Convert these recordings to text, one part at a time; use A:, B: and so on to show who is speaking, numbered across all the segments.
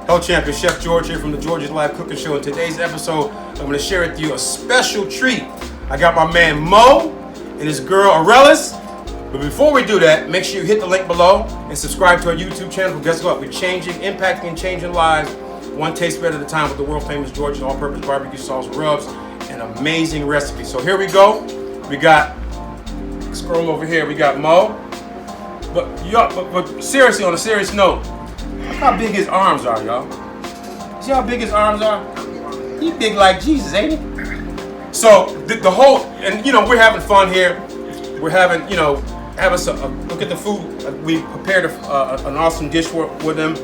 A: Hello champion, Chef George here from the George's Live Cooking Show. In today's episode, I'm going to share with you a special treat. I got my man Mo and his girl Arelis. But before we do that, make sure you hit the link below and subscribe to our YouTube channel. Guess what? We're impacting and changing lives one taste bite at a time with the world famous George's all-purpose barbecue sauce rubs and amazing recipe. So here we go. We got, scroll over here, we got Mo. But seriously, on a serious note, look how big his arms are, y'all. See how big his arms are? He big like Jesus, ain't he? So the whole, and you know, we're having fun here. We're having, you know, look at the food. We prepared an awesome dish with them.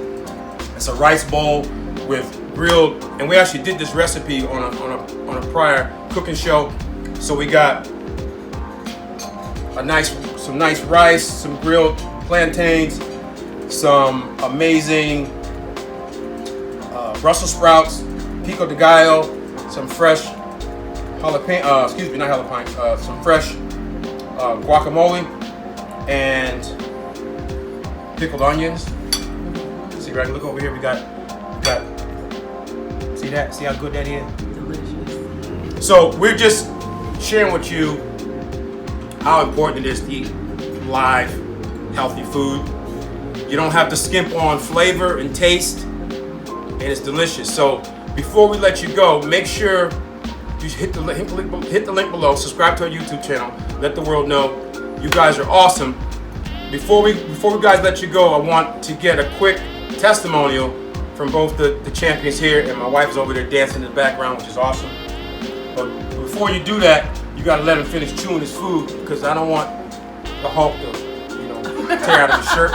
A: It's a rice bowl with grilled, and we actually did this recipe on a prior cooking show. So we got some nice rice, some grilled plantains, some amazing Brussels sprouts, pico de gallo, some fresh jalapeno, some fresh guacamole, and pickled onions. See, right? Look over here. We got. See that? See how good that is? Delicious. So we're just sharing with you how important it is to eat live, healthy food. You don't have to skimp on flavor and taste, and it's delicious. So before we let you go, make sure you hit the link below, subscribe to our YouTube channel, let the world know you guys are awesome. Before we guys let you go, I want to get a quick testimonial from both the champions here, and my wife's over there dancing in the background, which is awesome. But before you do that, you gotta let him finish chewing his food, because I don't want the Hulk to, you know, tear out of his shirt.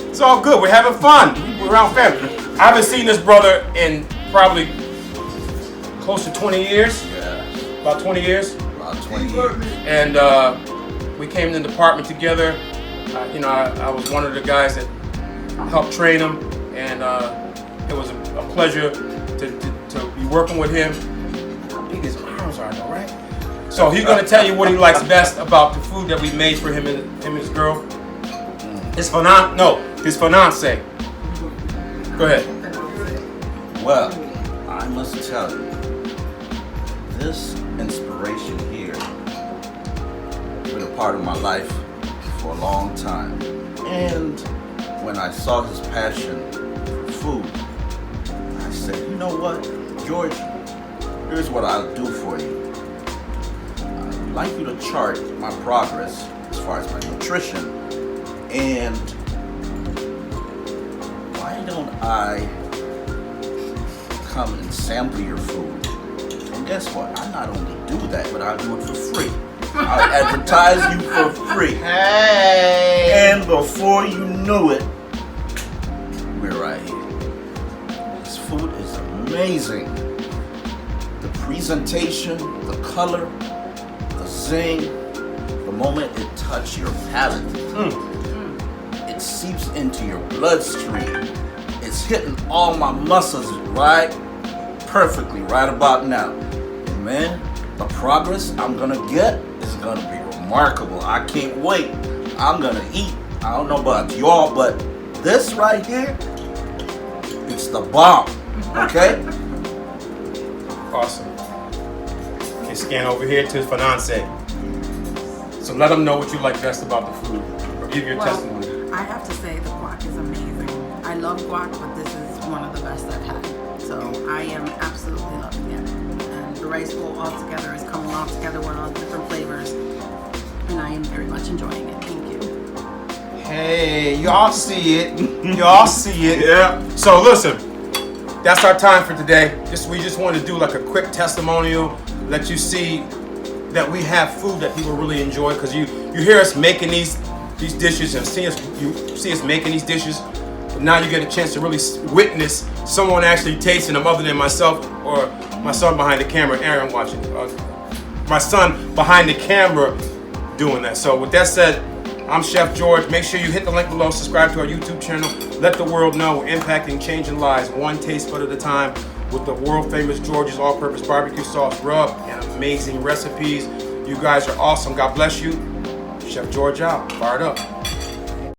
A: It's all good. We're having fun. We're around family. I haven't seen this brother in probably close to 20 years.
B: Yeah.
A: About 20 years.
B: About 20 years.
A: And we came in the department together. You know, I was one of the guys that helped train him, and it was a pleasure to be working with him. How big his arms are, though, right? So he's gonna tell you what he likes best about the food that we made for him and his girl. His fiance. Go ahead.
B: Well, I must tell you, this inspiration here has been a part of my life for a long time. And when I saw his passion for food, I said, you know what, George, here's what I'll do for you. I'd like you to chart my progress as far as my nutrition, and why don't I come and sample your food? And guess what? I not only do that, but I'll do it for free. I'll advertise you for free.
A: Hey!
B: And before you knew it, we're right here. This food is amazing. The presentation, the color, the zing, the moment it touches your palate, it seeps into your bloodstream. It's hitting all my muscles right perfectly right about now. And man, the progress I'm gonna get is gonna be remarkable. I can't wait. I'm gonna eat. I don't know about y'all, but this right here, it's the bomb. Okay?
A: Awesome. Okay, scan over here to his fiance. So let him know what you like best about the food, or give your testimony.
C: I have to say the guac is amazing. I love guac, but this is one of the best I've had. So I am absolutely loving it. And the rice bowl all together is coming all together with all the different flavors. And I am very much enjoying it. Thank you.
A: Hey, y'all see it. Y'all see it.
B: Yeah.
A: So listen, that's our time for today. We just want to do like a quick testimonial, let you see that we have food that people really enjoy, because you hear us making these dishes and you see us making these dishes, but now you get a chance to really witness someone actually tasting them, other than myself or my son behind the camera, Aaron, watching. My son behind the camera doing that. So with that said, I'm Chef George. Make sure you hit the link below, subscribe to our YouTube channel. Let the world know we're impacting, changing lives one taste bud at a time with the world famous George's all-purpose barbecue sauce rub and amazing recipes. You guys are awesome. God bless you. Chef George out. Fired up.